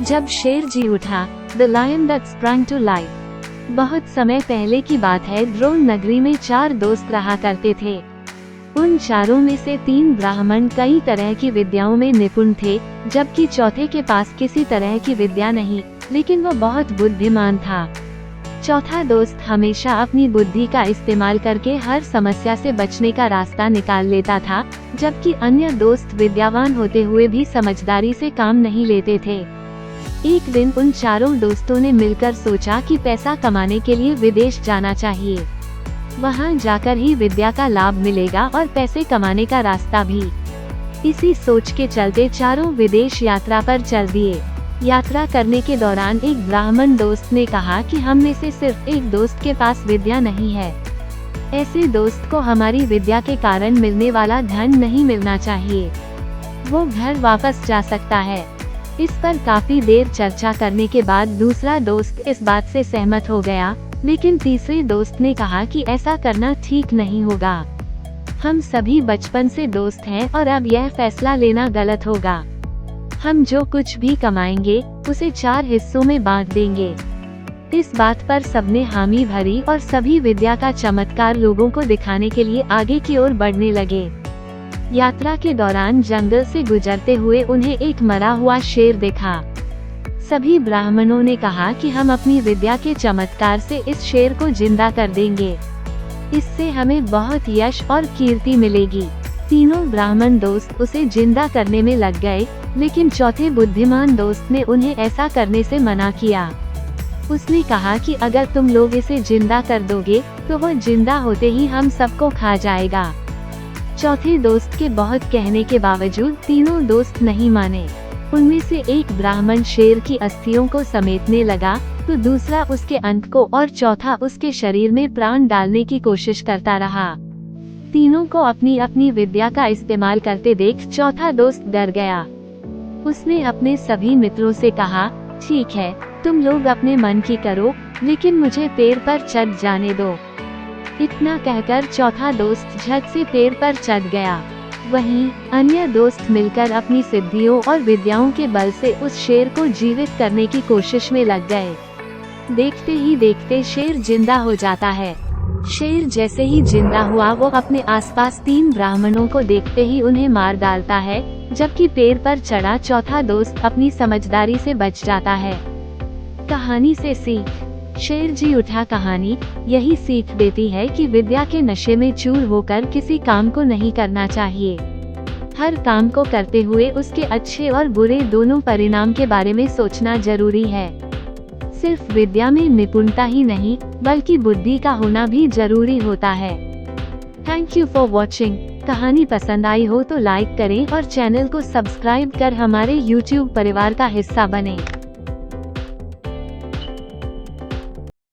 जब शेर जी उठा, the lion that sprung to life. बहुत समय पहले की बात है, ड्रोन नगरी में 4 दोस्त रहा करते थे। उन चारों में से 3 ब्राह्मण कई तरह की विद्याओं में निपुण थे, जबकि चौथे के पास किसी तरह की विद्या नहीं, लेकिन वो बहुत बुद्धिमान था। चौथा दोस्त हमेशा अपनी बुद्धि का इस्तेमाल करके हर समस्या से बचने का रास्ता निकाल लेता था, जबकि अन्य दोस्त विद्यावान होते हुए भी समझदारी से काम नहीं लेते थे। एक दिन उन चारों दोस्तों ने मिलकर सोचा कि पैसा कमाने के लिए विदेश जाना चाहिए। वहां जाकर ही विद्या का लाभ मिलेगा और पैसे कमाने का रास्ता भी। इसी सोच के चलते चारों विदेश यात्रा पर चल दिए। यात्रा करने के दौरान एक ब्राह्मण दोस्त ने कहा कि हम में से सिर्फ एक दोस्त के पास विद्या नहीं है। ऐसे दोस्त को हमारी विद्या के कारण मिलने वाला धन नहीं मिलना चाहिए, वो घर वापस जा सकता है। इस पर काफी देर चर्चा करने के बाद दूसरा दोस्त इस बात से सहमत हो गया, लेकिन तीसरे दोस्त ने कहा कि ऐसा करना ठीक नहीं होगा। हम सभी बचपन से दोस्त हैं और अब यह फैसला लेना गलत होगा। हम जो कुछ भी कमाएंगे उसे 4 हिस्सों में बांट देंगे। इस बात पर सबने हामी भरी और सभी विद्या का चमत्कार लोगों को दिखाने के लिए आगे की ओर बढ़ने लगे। यात्रा के दौरान जंगल से गुजरते हुए उन्हें एक मरा हुआ शेर दिखा। सभी ब्राह्मणों ने कहा कि हम अपनी विद्या के चमत्कार से इस शेर को जिंदा कर देंगे, इससे हमें बहुत यश और कीर्ति मिलेगी। तीनों ब्राह्मण दोस्त उसे जिंदा करने में लग गए, लेकिन चौथे बुद्धिमान दोस्त ने उन्हें ऐसा करने से मना किया। उसने कहा कि अगर तुम लोग इसे जिंदा कर दोगे तो वह जिंदा होते ही हम सबको खा जाएगा। चौथे दोस्त के बहुत कहने के बावजूद तीनों दोस्त नहीं माने। उनमें से एक ब्राह्मण शेर की अस्थियों को समेटने लगा, तो दूसरा उसके अंत को और चौथा उसके शरीर में प्राण डालने की कोशिश करता रहा। तीनों को अपनी अपनी विद्या का इस्तेमाल करते देख चौथा दोस्त डर गया। उसने अपने सभी मित्रों से कहा, ठीक है, तुम लोग अपने मन की करो, लेकिन मुझे पेड़ पर चढ़ जाने दो। इतना कहकर चौथा दोस्त झट से पेड़ पर चढ़ गया। वहीं अन्य दोस्त मिलकर अपनी सिद्धियों और विद्याओं के बल से उस शेर को जीवित करने की कोशिश में लग गए। देखते ही देखते शेर जिंदा हो जाता है। शेर जैसे ही जिंदा हुआ वो अपने आसपास 3 ब्राह्मणों को देखते ही उन्हें मार डालता है, जबकि पेड़ पर चढ़ा चौथा दोस्त अपनी समझदारी से बच जाता है। कहानी से सीख। शेर जी उठा कहानी यही सीख देती है कि विद्या के नशे में चूर होकर किसी काम को नहीं करना चाहिए। हर काम को करते हुए उसके अच्छे और बुरे दोनों परिणाम के बारे में सोचना जरूरी है। सिर्फ विद्या में निपुणता ही नहीं, बल्कि बुद्धि का होना भी जरूरी होता है। Thank you for watching. कहानी पसंद आई हो तो लाइक करें और चैनल को सब्सक्राइब कर हमारे YouTube परिवार का हिस्सा बनें।